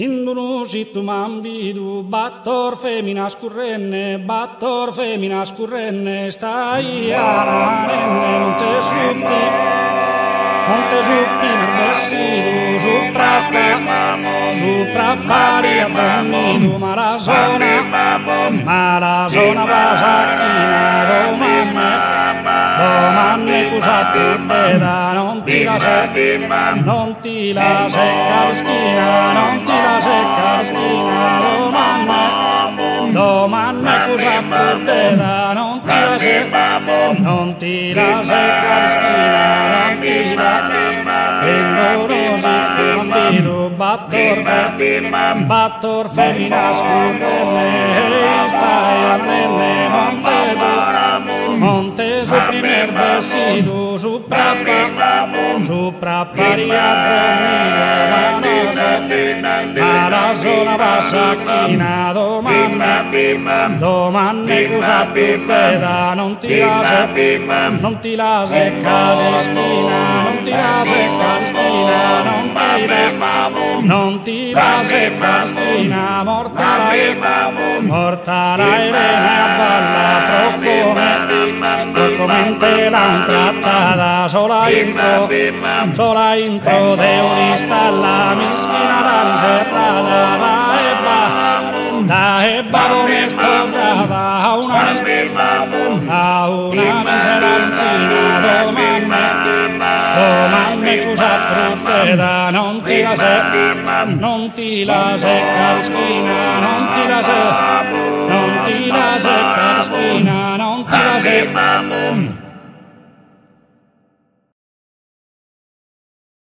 Indonusitu mambidu, battor femmina scurrenne, stai aranenne, non te suppi nel vestido, sopra pari a bambino, ma la zona vasacchina, domani cosa ti veda, non ti la secca la schina, domani cosa ti veda, non ti la secca la schina, battor femmina scurrenne, stai anelle, monte su primer vestido, sopra paria alla zona vasacchina, domani cosa ti veda, non ti la secca la schina, non ti la secca la schina, morta la irene a balla, procomente l'han trattata, sola intro deurista la mischina danzerrata, la ebba come scordata a una miseranzina, domani cosa truppeda, non ti la secca la schina, non ti la secca la schina, non ti la secca